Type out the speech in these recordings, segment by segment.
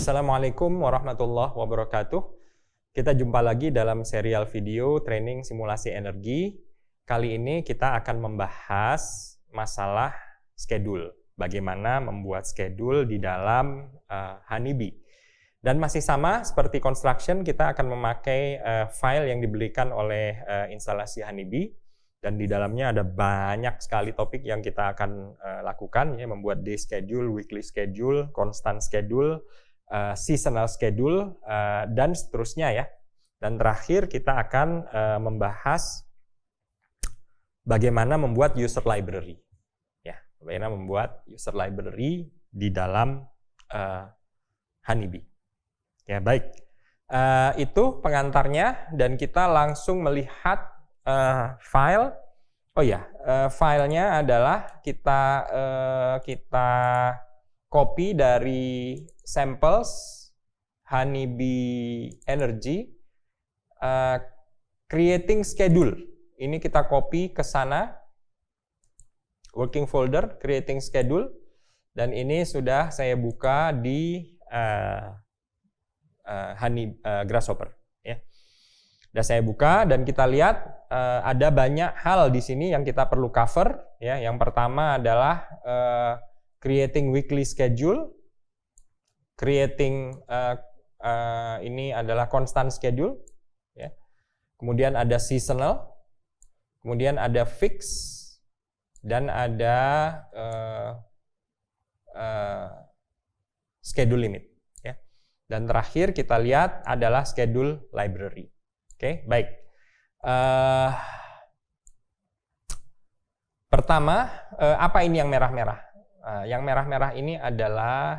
Assalamualaikum warahmatullahi wabarakatuh. Kita jumpa lagi dalam serial video training simulasi energi. Kali ini kita akan membahas masalah schedule. Bagaimana membuat schedule di dalam Honeybee. Dan masih sama seperti construction, kita akan memakai file yang diberikan oleh instalasi Honeybee. Dan di dalamnya ada banyak sekali topik yang kita akan lakukan, ya, membuat day schedule, weekly schedule, constant schedule, seasonal schedule, dan seterusnya, ya. Dan terakhir kita akan membahas bagaimana membuat user library, ya, bagaimana membuat user library di dalam Honeybee. Ya, baik, itu pengantarnya dan kita langsung melihat file. Oh ya, filenya adalah kita copy dari samples Honeybee Energy, creating schedule. Ini kita copy ke sana, working folder, creating schedule, dan ini sudah saya buka di Grasshopper. Ya. Sudah saya buka dan kita lihat ada banyak hal di sini yang kita perlu cover. Ya. Yang pertama adalah creating weekly schedule, creating ini adalah constant schedule, ya. Kemudian ada seasonal, kemudian ada fix, dan ada schedule limit, ya. Dan terakhir kita lihat adalah schedule library. Oke, baik. Pertama, apa ini yang merah-merah? Yang merah-merah ini adalah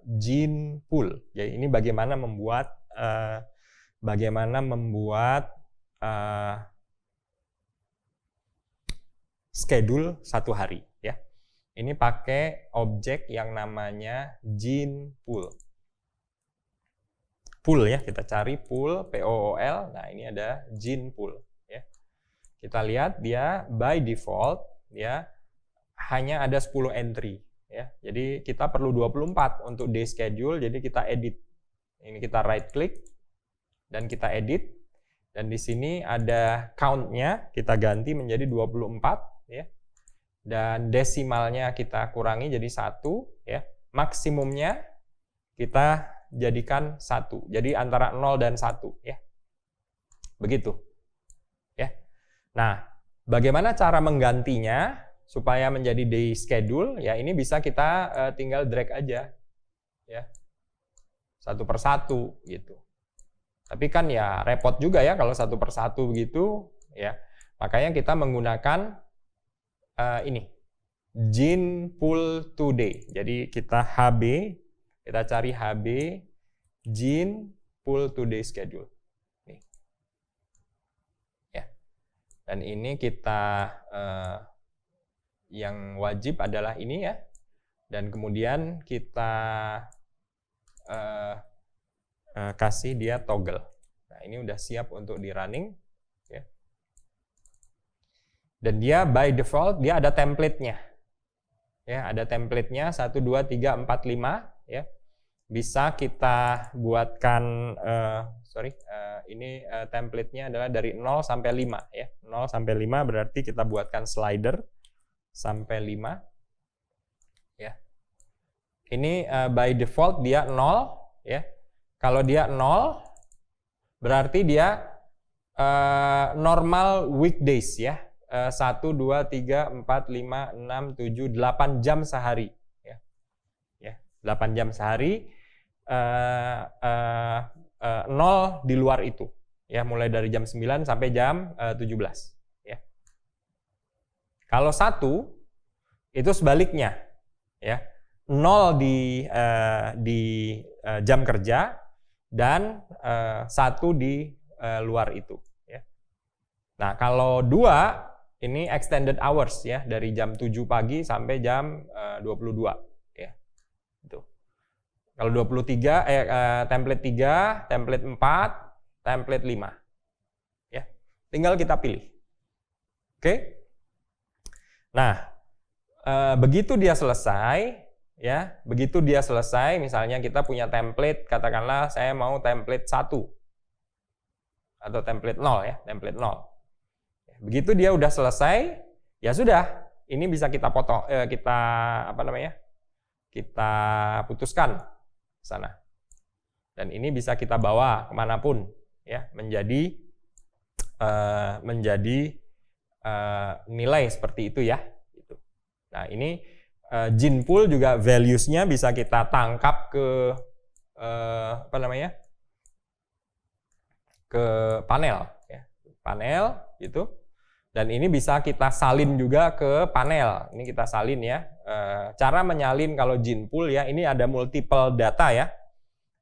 gene pool. Jadi ini bagaimana membuat schedule satu hari, ya. Ini pakai objek yang namanya gene pool. Pool, ya, kita cari pool, POOL. Nah, ini ada gene pool, ya. Kita lihat dia by default, ya, hanya ada 10 entry, ya. Jadi kita perlu 24 untuk day schedule, jadi kita edit. Ini kita right click dan kita edit. Dan di sini ada count-nya, kita ganti menjadi 24, ya. Dan desimalnya kita kurangi jadi 1, ya. Maksimumnya kita jadikan 1. Jadi antara 0 dan 1, ya. Begitu. Ya. Nah, bagaimana cara menggantinya supaya menjadi day schedule? Ya, ini bisa kita tinggal drag aja, ya, satu persatu gitu. Tapi kan ya repot juga ya kalau satu persatu begitu, ya. Makanya kita menggunakan ini gene pool today. Jadi kita kita cari HB gene pool today schedule. Nih. Ya. Dan ini kita yang wajib adalah ini, ya, dan kemudian kita kasih dia toggle. Nah, ini udah siap untuk di running, ya. Dan dia by default dia ada template-nya, ya, ada template-nya 1 2 3 4 5, ya. Bisa kita buatkan ini template-nya adalah dari 0 sampai 5, ya. 0 sampai 5 berarti kita buatkan slider sampai 5, ya. Ini by default dia 0, ya. Kalau dia 0 berarti dia normal weekdays, ya. 1 2 3 4 5 6 7 8 jam sehari, ya. Ya, 8 jam sehari, 0 di luar itu, ya, mulai dari jam 9 sampai jam 17. Kalau 1 itu sebaliknya, ya, 0 di jam kerja dan 1 di luar itu, ya. Nah, kalau 2 ini extended hours, ya, dari jam 7 pagi sampai jam 22, ya. Itu. Kalau 23 template 3, template 4, template 5, ya. Tinggal kita pilih. Oke? Nah, begitu dia selesai, ya. Begitu dia selesai, misalnya kita punya template, katakanlah saya mau template 1 atau template 0 ya, template 0. Begitu dia udah selesai, ya sudah, ini bisa kita potong, kita putuskan ke sana. Dan ini bisa kita bawa kemanapun, ya, menjadi nilai seperti itu ya. Nah ini gene pool juga values-nya bisa kita tangkap ke ke panel, ya. Panel gitu. Dan ini bisa kita salin juga ke panel. Ini kita salin ya. Cara menyalin kalau gene pool ya, ini ada multiple data ya.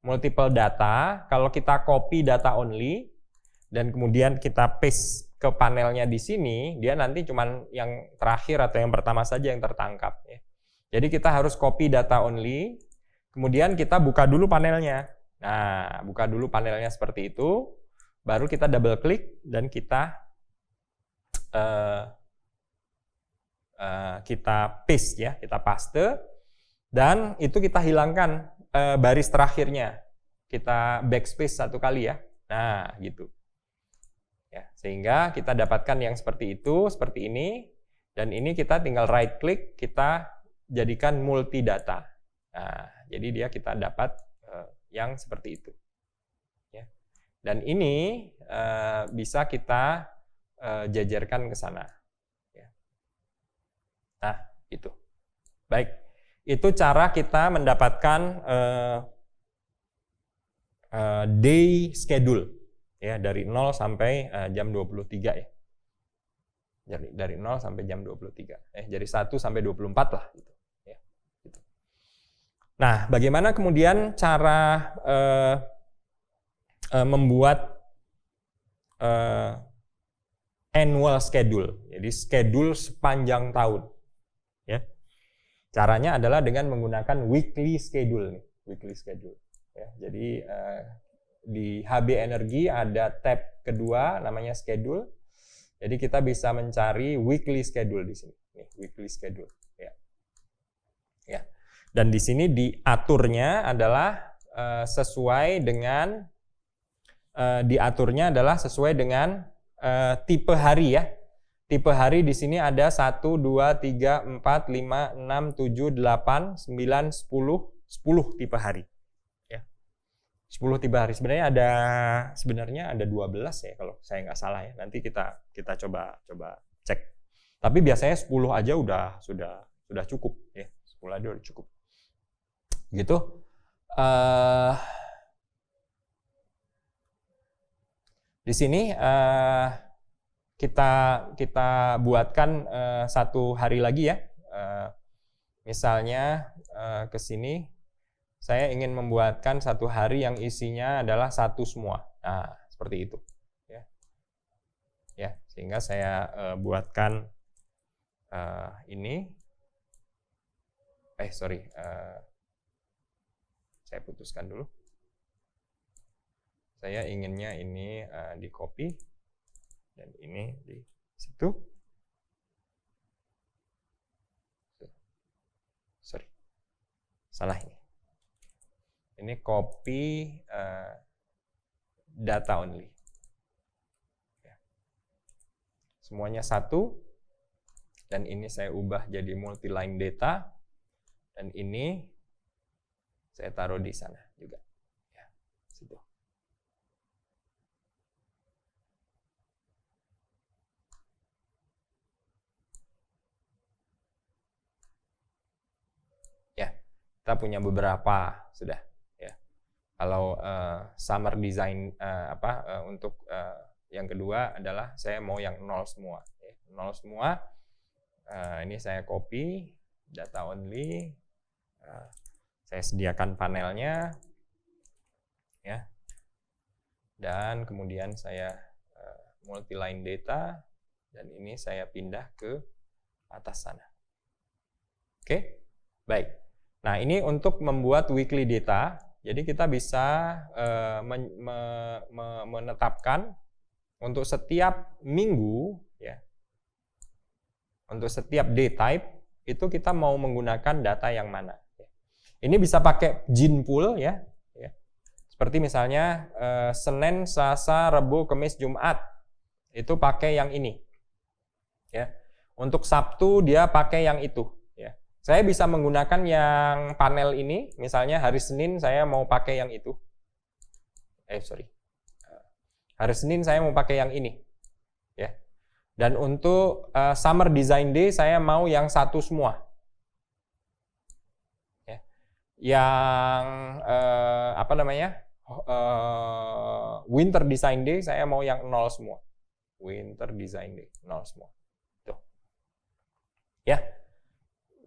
Multiple data, kalau kita copy data only dan kemudian kita paste ke panelnya di sini, dia nanti cuman yang terakhir atau yang pertama saja yang tertangkap ya. Jadi kita harus copy data only, kemudian kita buka dulu panelnya. Nah, buka dulu panelnya seperti itu, baru kita double klik dan kita paste ya, kita paste, dan itu kita hilangkan baris terakhirnya, kita backspace 1 kali ya. Nah, gitu. Ya, sehingga kita dapatkan yang seperti itu, seperti ini, dan ini kita tinggal right click, kita jadikan multi data. Nah, jadi dia kita dapat yang seperti itu. Ya. Dan ini bisa kita jajarkan ke sana. Ya. Nah, itu. Baik, itu cara kita mendapatkan day schedule ya, dari 0 sampai jam 23 ya. Dari 0 sampai jam 23. Jadi 1 sampai 24 lah gitu. Ya. Gitu. Nah, bagaimana kemudian cara membuat annual schedule, jadi schedule sepanjang tahun. Ya. Caranya adalah dengan menggunakan weekly schedule nih, weekly schedule. Ya, jadi di HB Energi ada tab kedua namanya schedule. Jadi kita bisa mencari weekly schedule di sini, nih, weekly schedule. Ya. Ya. Dan di sini diaturnya adalah sesuai dengan tipe hari ya. Tipe hari di sini ada 1, 2, 3, 4, 5, 6, 7, 8, 9, 10 tipe hari. Ya. 10 tipe hari. Sebenarnya ada 12 ya kalau saya nggak salah ya. Nanti kita coba cek. Tapi biasanya 10 aja sudah cukup ya. 10 aja udah cukup. Gitu. Di sini kita buatkan satu hari lagi ya. Misalnya ke sini saya ingin membuatkan satu hari yang isinya adalah 1 semua. Nah, seperti itu. Ya, sehingga saya buatkan ini. Saya putuskan dulu. Saya inginnya ini di copy dan ini di situ. Salah ini. Ini copy data only. Ya. Semuanya 1 dan ini saya ubah jadi multi line data dan ini saya taruh di sana juga. Ya, situ. Kita punya beberapa sudah ya. Kalau summer design untuk yang kedua adalah saya mau yang 0 semua ya. 0 semua. Ini saya copy data only, saya sediakan panelnya ya, dan kemudian saya multi line data dan ini saya pindah ke atas sana. Oke, baik. Nah, ini untuk membuat weekly data. Jadi kita bisa menetapkan untuk setiap minggu ya. Untuk setiap day type itu kita mau menggunakan data yang mana. Ini bisa pakai gene pool ya. Seperti misalnya Senin, Selasa, Rabu, Kamis, Jumat itu pakai yang ini. Ya. Untuk Sabtu dia pakai yang itu. Ya. Saya bisa menggunakan yang panel ini, misalnya hari Senin saya mau pakai yang itu. Hari Senin saya mau pakai yang ini. Ya. Dan untuk Summer Design Day saya mau yang satu semua. Ya. Yang Winter Design Day saya mau yang 0 semua. Winter Design Day 0 semua. Tuh. Ya.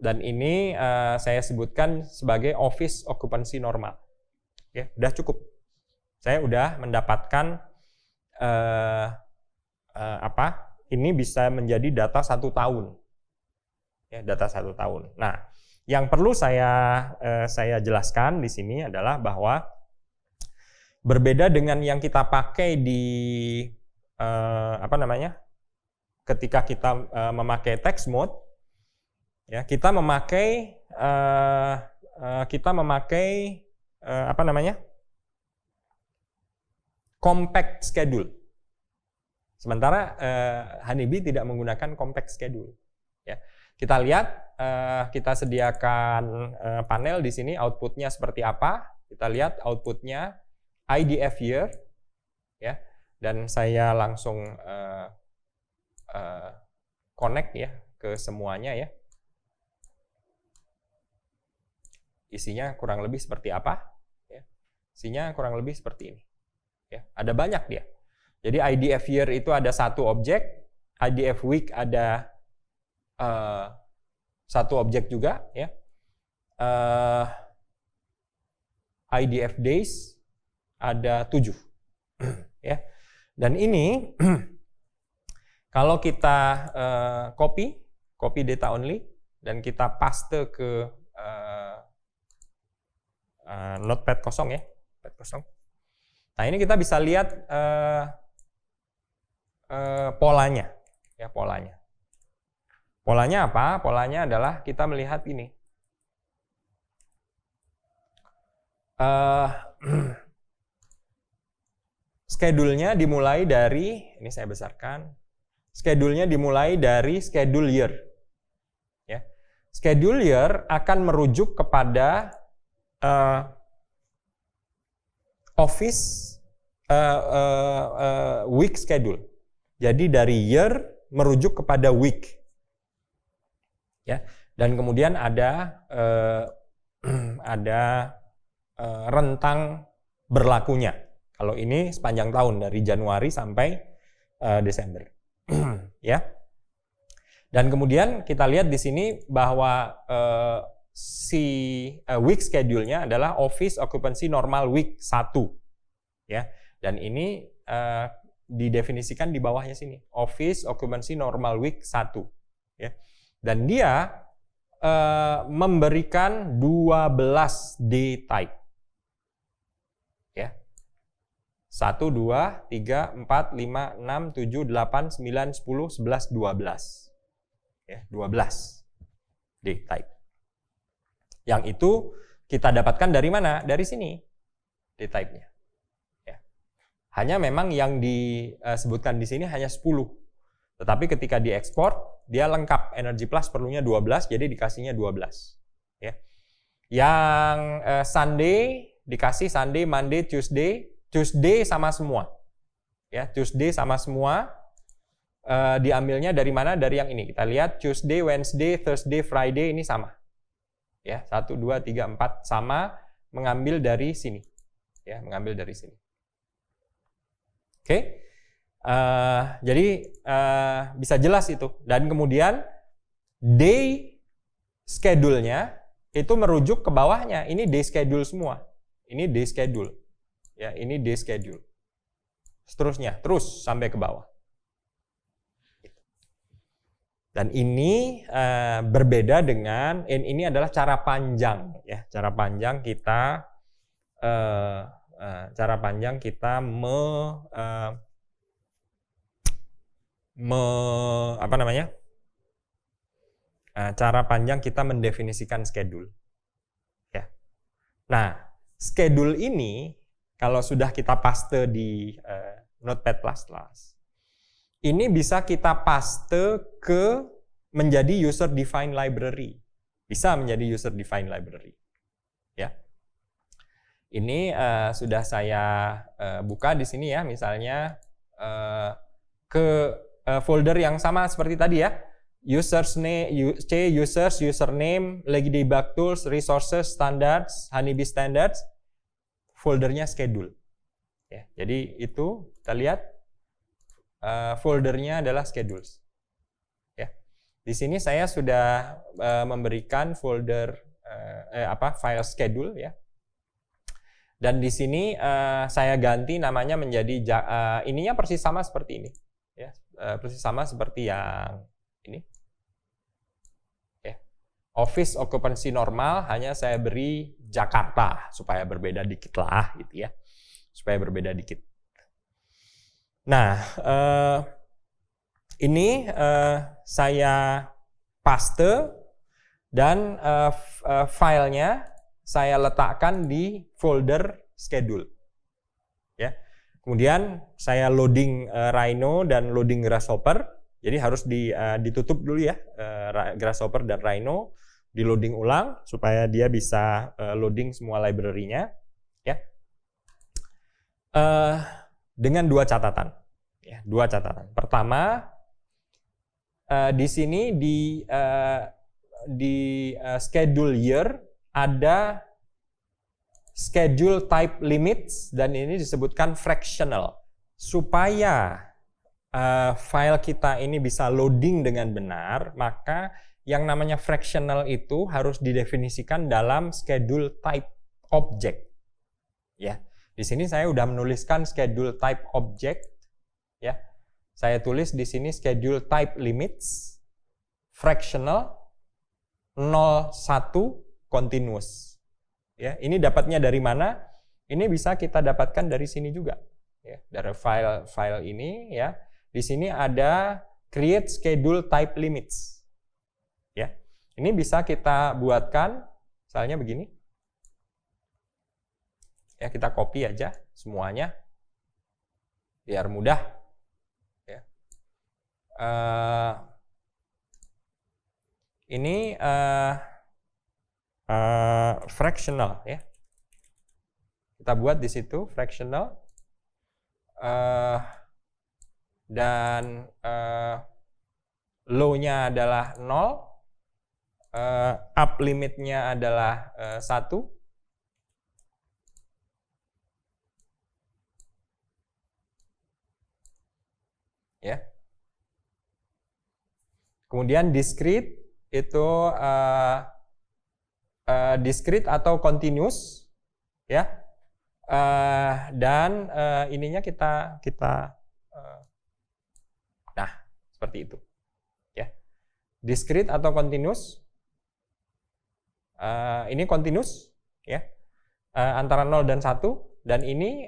Dan ini saya sebutkan sebagai office occupancy normal. Ya, udah cukup. Saya udah mendapatkan ini bisa menjadi data 1 tahun. Ya, data 1 tahun. Nah, yang perlu saya jelaskan di sini adalah bahwa berbeda dengan yang kita pakai di ketika kita memakai text mode, ya kita memakai compact schedule. Sementara Honeybee tidak menggunakan compact schedule. Ya, kita lihat, kita sediakan panel di sini, outputnya seperti apa. Kita lihat outputnya IDF year, ya, dan saya langsung connect ya ke semuanya ya. Isinya kurang lebih seperti apa? Ya. Isinya kurang lebih seperti ini. Ya, ada banyak dia. Jadi IDF year itu ada 1 objek, IDF week ada 1 objek juga, ya. IDF days ada 7, ya. Dan ini kalau kita copy data only dan kita paste ke notepad kosong ya, notepad kosong. Nah ini kita bisa lihat polanya, ya polanya. Polanya apa? Polanya adalah kita melihat ini. Schedule-nya dimulai dari, ini saya besarkan. Schedule-nya dimulai dari schedule year. Ya. Schedule year akan merujuk kepada office week schedule. Jadi dari year merujuk kepada week, ya. Dan kemudian ada rentang berlakunya. Kalau ini sepanjang tahun dari Januari sampai Desember, ya. Dan kemudian kita lihat di sini bahwa week schedule-nya adalah office occupancy normal week 1, ya. Dan ini didefinisikan di bawahnya sini, office occupancy normal week 1, ya. Dan dia memberikan 12 day type, ya. 1, 2, 3, 4, 5, 6, 7, 8, 9, 10, 11, 12, ya, 12 day type. Yang itu kita dapatkan dari mana? Dari sini day type-nya. Hanya memang yang disebutkan di sini hanya 10. Tetapi ketika diekspor, dia lengkap. Energy Plus perlunya 12, jadi dikasihnya 12. Ya. Yang Sunday, dikasih Sunday, Monday, Tuesday. Tuesday sama semua. Ya, Tuesday sama semua. Diambilnya dari mana? Dari yang ini. Kita lihat Tuesday, Wednesday, Thursday, Friday ini sama. Ya, 1, 2, 3, 4 sama, mengambil dari sini. Ya, mengambil dari sini. Oke, jadi bisa jelas itu. Dan kemudian day schedule-nya itu merujuk ke bawahnya. Ini day schedule semua. Ini day schedule. Ya, ini day schedule. Seterusnya, terus sampai ke bawah. Dan ini berbeda dengan ini adalah cara panjang, ya. Cara panjang kita cara panjang kita mendefinisikan schedule, ya. Nah, schedule ini kalau sudah kita paste di Notepad++, ini bisa kita paste ke menjadi user defined library. Bisa menjadi user defined library. Ya. Ini sudah saya buka di sini ya, misalnya ke folder yang sama seperti tadi ya. Users username, lagi debug tools, resources, standards, Honeybee standards, foldernya schedule. Ya, jadi itu kita lihat foldernya adalah schedules. Ya, di sini saya sudah memberikan folder file schedule ya. Dan di sini saya ganti namanya menjadi ininya persis sama seperti ini, ya, persis sama seperti yang ini. Ya. Office occupancy normal hanya saya beri Jakarta supaya berbeda dikit lah, gitu ya, supaya berbeda dikit. Nah, ini saya paste dan filenya saya letakkan di folder schedule. Ya. Kemudian saya loading Rhino dan loading Grasshopper. Jadi harus ditutup dulu ya, Grasshopper dan Rhino, di loading ulang supaya dia bisa loading semua library-nya. Ya. Dengan dua catatan. Ya, dua catatan. Pertama, di sini di schedule year ada schedule type limits dan ini disebutkan fractional. Supaya file kita ini bisa loading dengan benar, maka yang namanya fractional itu harus didefinisikan dalam schedule type object. Ya, di sini saya sudah menuliskan schedule type object. Ya, saya tulis di sini schedule type limits fractional 01 continuous. Ya, ini dapatnya dari mana? Ini bisa kita dapatkan dari sini juga. Ya, dari file ini ya. Di sini ada create schedule type limits. Ya. Ini bisa kita buatkan misalnya begini. Ya, kita copy aja semuanya biar mudah. Ya. Ini fractional ya. Kita buat di situ fractional dan low-nya adalah 0, up limitnya adalah 1. Ya. Kemudian discrete itu discrete atau continuous ya, dan ininya kita nah seperti itu ya, discrete atau continuous, ini continuous ya, antara 0 dan 1, dan ini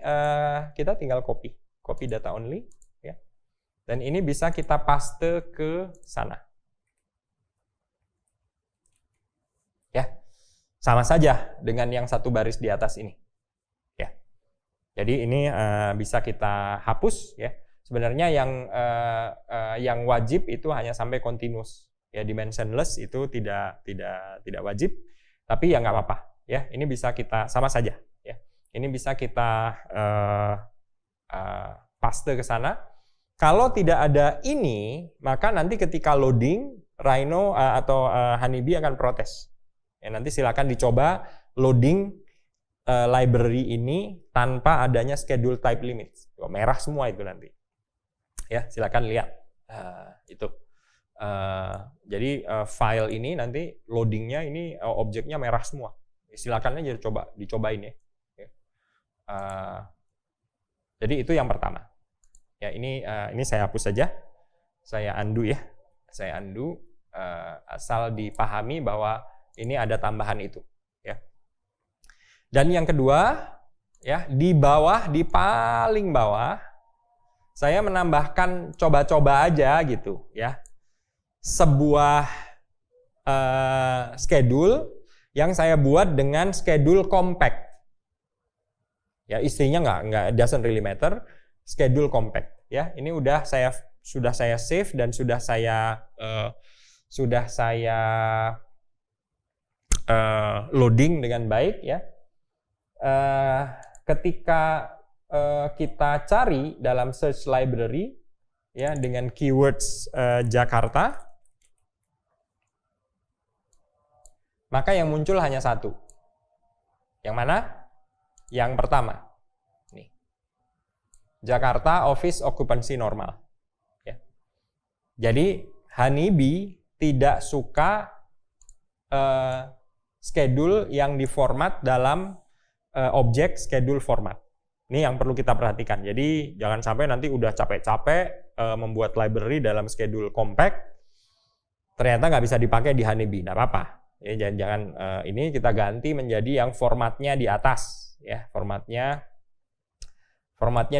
kita tinggal copy data only ya, dan ini bisa kita paste ke sana ya. Sama saja dengan yang satu baris di atas ini. Ya. Jadi ini bisa kita hapus ya. Sebenarnya yang wajib itu hanya sampai continuous. Ya, dimensionless itu tidak wajib, tapi ya nggak apa-apa ya. Ini bisa kita sama saja ya. Ini bisa kita paste ke sana. Kalau tidak ada ini, maka nanti ketika loading Rhino atau Honeybee akan protes. Ya, nanti silakan dicoba loading library ini tanpa adanya schedule type limits. Merah semua itu nanti. Ya, silakan lihat itu. Jadi file ini nanti loadingnya ini objeknya merah semua. Silakan aja dicobain ya. Jadi itu yang pertama. Ya, ini saya hapus saja. Saya undo ya. Saya undo asal dipahami bahwa ini ada tambahan itu ya. Dan yang kedua ya, di paling bawah saya menambahkan coba-coba aja gitu ya. Sebuah schedule yang saya buat dengan schedule compact. Ya, istrinya nggak doesn't really matter, schedule compact. Ya, ini sudah saya save dan sudah saya loading dengan baik ya. Ketika kita cari dalam search library ya dengan keywords Jakarta, maka yang muncul hanya satu. Yang mana? Yang pertama. Nih. Jakarta Office Occupancy Normal. Ya. Jadi Honeybee tidak suka schedule yang diformat dalam objek schedule format. Ini yang perlu kita perhatikan. Jadi jangan sampai nanti udah capek-capek membuat library dalam schedule compact, ternyata nggak bisa dipakai di Honeybee. Nggak apa-apa. Ya, jangan ini kita ganti menjadi yang formatnya di atas. Ya, formatnya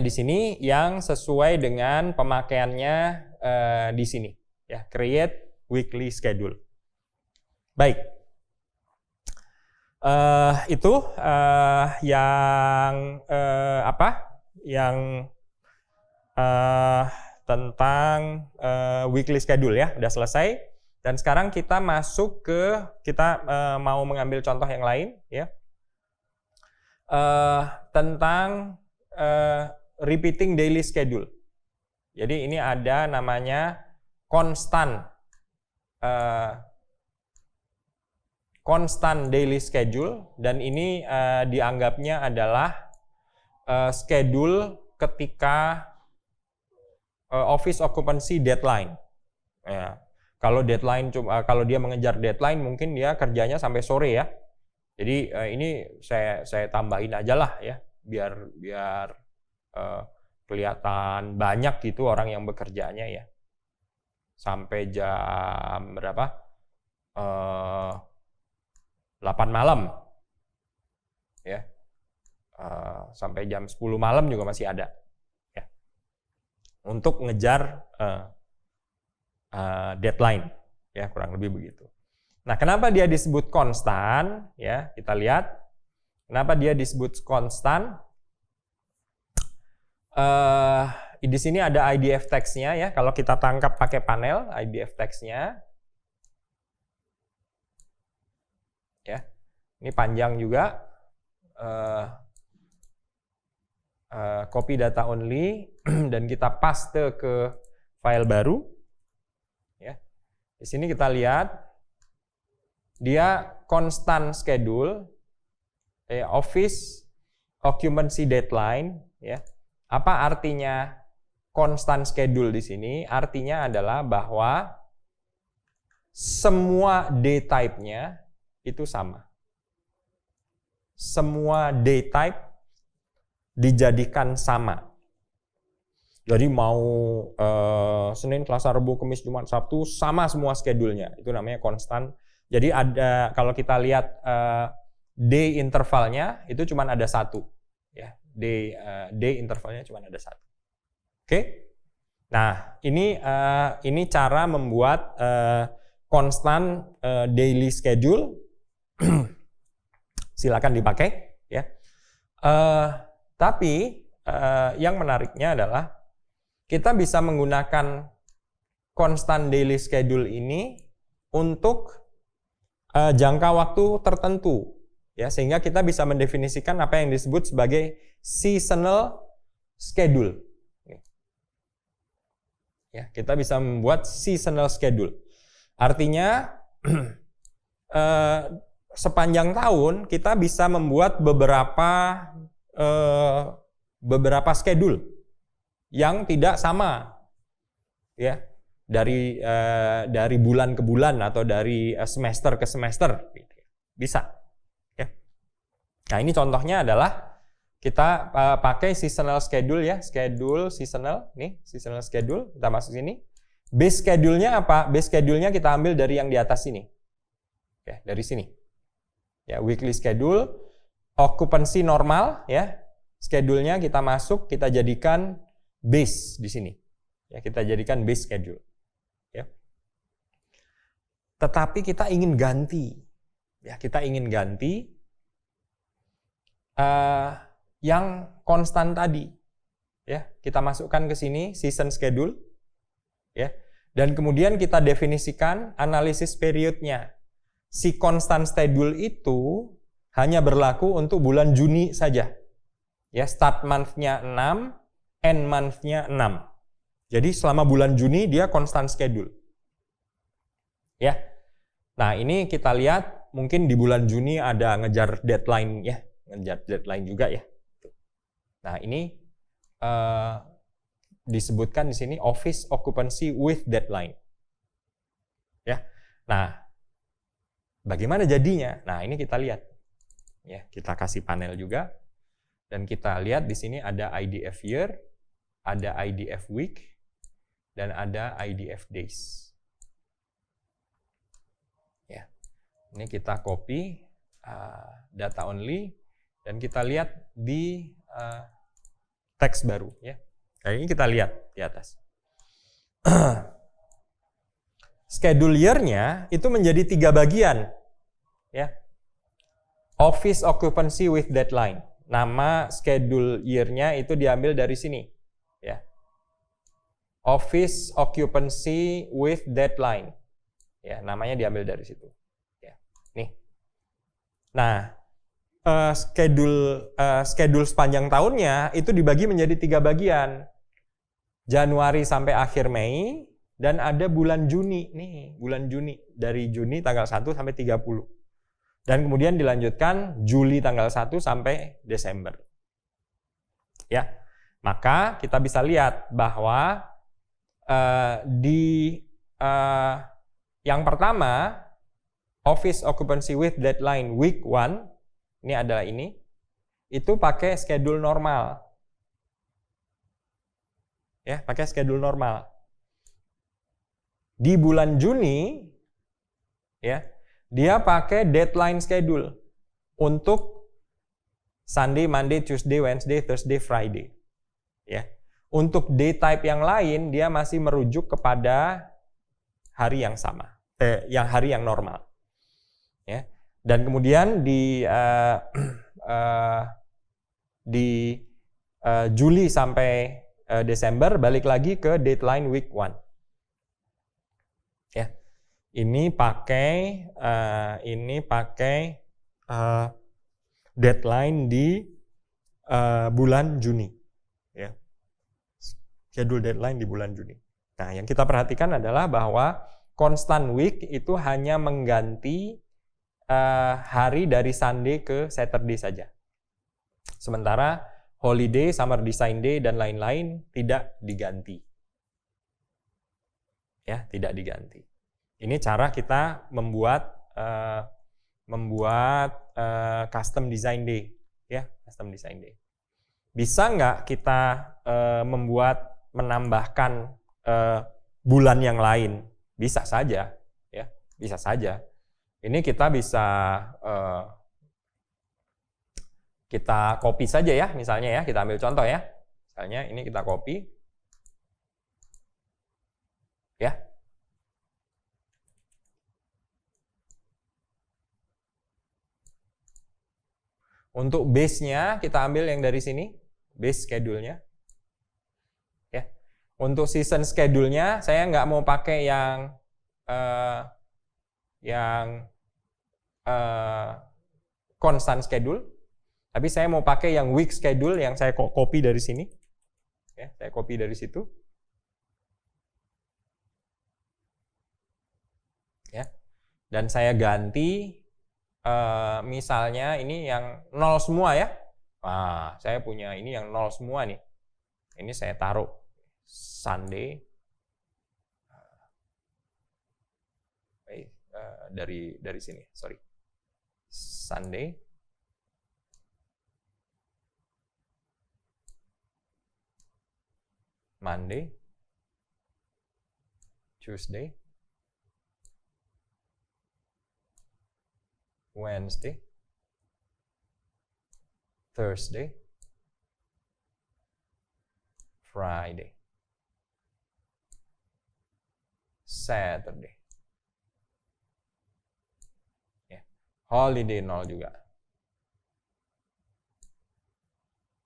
di sini yang sesuai dengan pemakaiannya di sini. Ya, create weekly schedule. Baik. Itu yang yang tentang weekly schedule ya, udah selesai. Dan sekarang kita masuk kita mau mengambil contoh yang lain ya, tentang repeating daily schedule. Jadi ini ada namanya constant daily schedule, dan ini dianggapnya adalah schedule ketika office occupancy deadline. Ya. Kalau dia mengejar deadline, mungkin dia kerjanya sampai sore ya. Jadi ini saya tambahin aja lah ya, biar kelihatan banyak gitu orang yang bekerjanya ya. Sampai jam berapa? 8 malam ya, sampai jam 10 malam juga masih ada ya, untuk ngejar deadline ya, kurang lebih begitu. Nah, kenapa dia disebut konstan ya, kita lihat kenapa dia disebut konstan. Di sini ada IDF text-nya ya, kalau kita tangkap pakai panel IDF text-nya ya, ini panjang juga, copy data only dan kita paste ke file baru ya. Di sini kita lihat dia constant schedule, office occupancy deadline ya. Apa artinya constant schedule di sini? Artinya adalah bahwa semua day type-nya itu sama. Semua day type dijadikan sama. Jadi mau Senin, Selasa, Rabu, Kamis, Jumat, Sabtu sama semua schedule-nya. Itu namanya konstan. Jadi ada, kalau kita lihat day intervalnya itu cuma ada satu. Ya, day intervalnya cuma ada satu. Oke. Nah, ini cara membuat konstan daily schedule. Silakan dipakai ya. Tapi yang menariknya adalah kita bisa menggunakan constant daily schedule ini untuk jangka waktu tertentu ya, sehingga kita bisa mendefinisikan apa yang disebut sebagai seasonal schedule. Ya, kita bisa membuat seasonal schedule. Artinya sepanjang tahun kita bisa membuat beberapa schedule yang tidak sama ya, dari bulan ke bulan atau dari semester ke semester bisa ya. Nah, ini contohnya adalah kita pakai seasonal schedule ya, schedule seasonal nih, seasonal schedule kita masuk sini. Base schedule-nya apa? Base schedule-nya kita ambil dari yang di atas sini ya, dari sini ya, weekly schedule, occupancy normal ya, schedule-nya kita masuk, kita jadikan base di sini ya, kita jadikan base schedule ya. Tetapi kita ingin ganti Ya, kita ingin ganti yang konstan tadi. Ya, kita masukkan ke sini season schedule, ya. Dan kemudian kita definisikan analisis periodnya. Si constant schedule itu hanya berlaku untuk bulan Juni saja. Ya, start month-nya 6, end month-nya 6. Jadi selama bulan Juni dia constant schedule. Ya. Nah, ini kita lihat mungkin di bulan Juni ada ngejar deadline ya, ngejar deadline juga ya. Nah, ini disebutkan di sini office occupancy with deadline. Ya. Nah, bagaimana jadinya? Nah, ini kita lihat. Ya, kita kasih panel juga dan kita lihat di sini ada IDF year, ada IDF week, dan ada IDF days. Ya. Ini kita copy data only dan kita lihat di teks baru ya. Nah, ini kita lihat di atas. Schedule year-nya itu menjadi 3 bagian. Ya. Office occupancy with deadline. Nama schedule year-nya itu diambil dari sini. Ya. Office occupancy with deadline. Ya, namanya diambil dari situ. Ya. Nih. Nah, schedule sepanjang tahunnya itu dibagi menjadi 3 bagian. Januari sampai akhir Mei, dan ada bulan Juni nih, bulan Juni dari Juni tanggal 1 sampai 30. Dan kemudian dilanjutkan Juli tanggal 1 sampai Desember. Ya. Maka kita bisa lihat bahwa di yang pertama office occupancy with deadline week 1 ini adalah ini, itu pakai schedule normal. Ya, pakai schedule normal. Di bulan Juni, ya, dia pakai deadline schedule untuk Sunday, Monday, Tuesday, Wednesday, Thursday, Friday. Ya. Untuk day type yang lain, dia masih merujuk kepada hari yang sama, hari yang normal. Ya. Dan kemudian di Juli sampai Desember balik lagi ke deadline week 1. Ya. Ini pakai deadline di bulan Juni. Ya. Schedule deadline di bulan Juni. Nah, yang kita perhatikan adalah bahwa constant week itu hanya mengganti hari dari Sunday ke Saturday saja. Sementara holiday, summer design day, dan lain-lain tidak diganti. Ya, tidak diganti. Ini cara kita membuat custom design day. Ya, custom design day. Bisa nggak kita menambahkan bulan yang lain? Bisa saja. Ya, bisa saja. Ini kita bisa kita copy saja ya, misalnya ya, kita ambil contoh ya. Misalnya ini kita copy. Ya. Untuk base-nya kita ambil yang dari sini, base schedule-nya. Ya. Untuk season schedule-nya saya nggak mau pakai yang constant schedule, tapi saya mau pakai yang week schedule yang saya copy dari sini. Ya, saya copy dari situ. Ya. Dan saya ganti misalnya ini yang 0 semua ya. Nah, saya punya ini yang 0 semua nih. Ini saya taruh Sunday. Dari sini, sorry. Sunday. Monday. Tuesday. Wednesday. Thursday. Friday. Saturday. holiday 0 juga.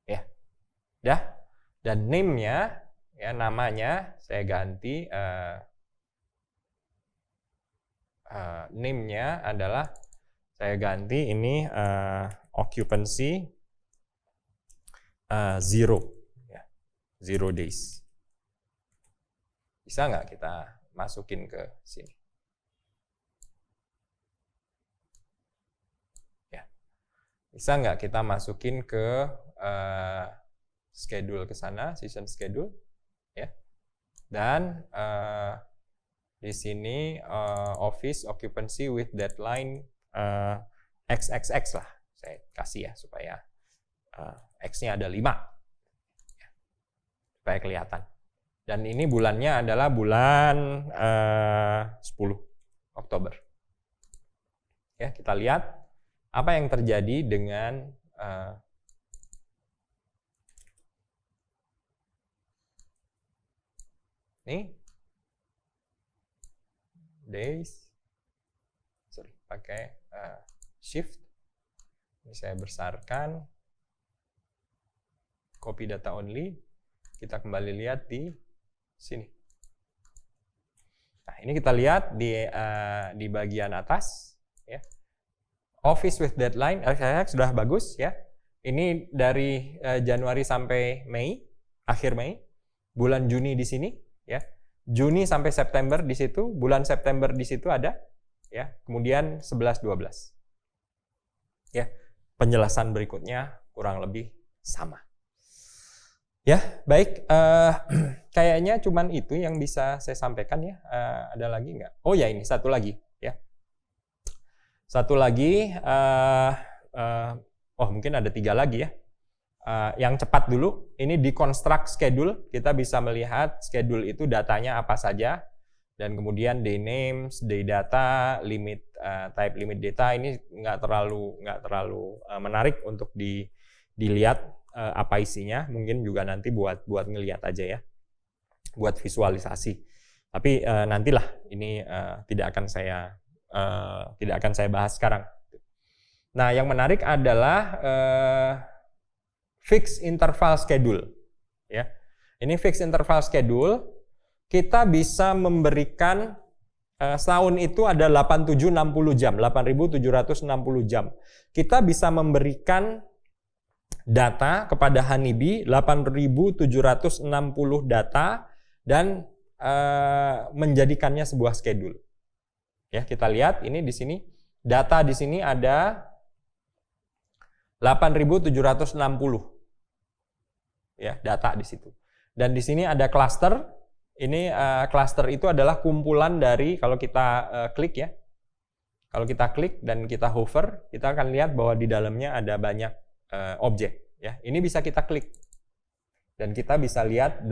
Ya. Dah. Dan name-nya, ya namanya saya ganti name-nya adalah saya ganti ini occupancy 0 ya. 0 days. Bisa nggak kita masukin ke sini? Ya. Bisa nggak kita masukin ke schedule ke sana, season schedule, ya. Dan di sini office occupancy with deadline XXX lah, saya kasih ya supaya X-nya ada 5, ya, supaya kelihatan. Dan ini bulannya adalah bulan 10 Oktober. Ya, kita lihat apa yang terjadi dengan ini days, pakai shift. Ini saya besarkan, copy data only. Kita kembali lihat di sini. Nah, ini kita lihat di bagian atas, ya. Office with deadline, sudah bagus, ya. Ini dari Januari sampai Mei, akhir Mei. Bulan Juni di sini, ya. Juni sampai September di situ, bulan September di situ ada, ya. Kemudian 11-12. Ya, penjelasan berikutnya kurang lebih sama. Ya, baik. Kayaknya cuman itu yang bisa saya sampaikan, ya. Ada lagi nggak? Oh ya, ini satu lagi, ya. Satu lagi. Mungkin ada 3 lagi, ya. Yang cepat dulu, ini di construct schedule, kita bisa melihat schedule itu datanya apa saja, dan kemudian day names, day data, limit, type limit data, ini nggak terlalu menarik untuk dilihat apa isinya, mungkin juga nanti buat ngelihat aja, ya, buat visualisasi. Tapi nantilah, ini tidak akan saya bahas sekarang. Nah, yang menarik adalah fixed interval schedule, ya. Ini fixed interval schedule, kita bisa memberikan setahun itu ada 8760 jam, 8760 jam. Kita bisa memberikan data kepada Honeybee 8760 data dan menjadikannya sebuah schedule. Ya, kita lihat ini di sini data di sini ada 8760. Ya, data di situ. Dan di sini ada cluster. Ini cluster itu adalah kumpulan dari, kalau kita klik, ya. Kalau kita klik dan kita hover, kita akan lihat bahwa di dalamnya ada banyak objek, ya. Ini bisa kita klik. Dan kita bisa lihat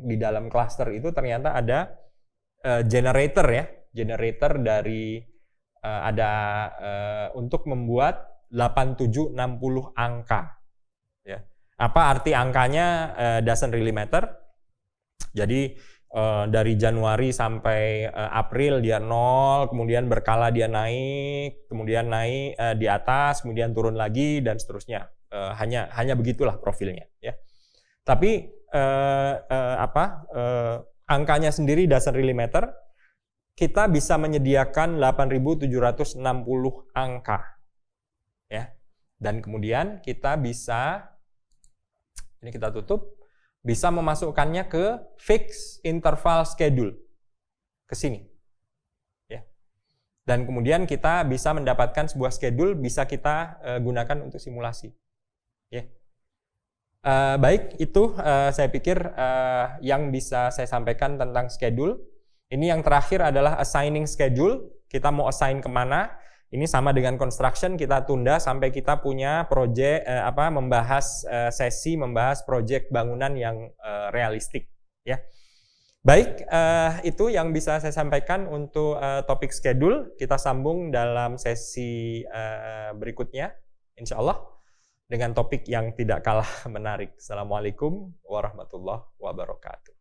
di dalam cluster itu ternyata ada generator, ya. Generator dari untuk membuat 8760 angka, ya. Apa arti angkanya? Doesn't really matter. Jadi dari Januari sampai April dia 0, kemudian berkala dia naik, kemudian naik di atas, kemudian turun lagi dan seterusnya. Hanya begitulah profilnya, ya. Tapi angkanya sendiri doesn't really matter. Kita bisa menyediakan 8760 angka, ya. Dan kemudian kita bisa, ini kita tutup, bisa memasukkannya ke fixed interval schedule ke sini, ya. Dan kemudian kita bisa mendapatkan sebuah schedule, bisa kita gunakan untuk simulasi, ya. Baik, itu saya pikir yang bisa saya sampaikan tentang schedule. Ini yang terakhir adalah assigning schedule. Kita mau assign kemana? Ini sama dengan construction, kita tunda sampai kita punya project, membahas project bangunan yang realistik, ya. Baik, itu yang bisa saya sampaikan untuk topik schedule. Kita sambung dalam sesi berikutnya, insya Allah, dengan topik yang tidak kalah menarik. Assalamualaikum warahmatullahi wabarakatuh.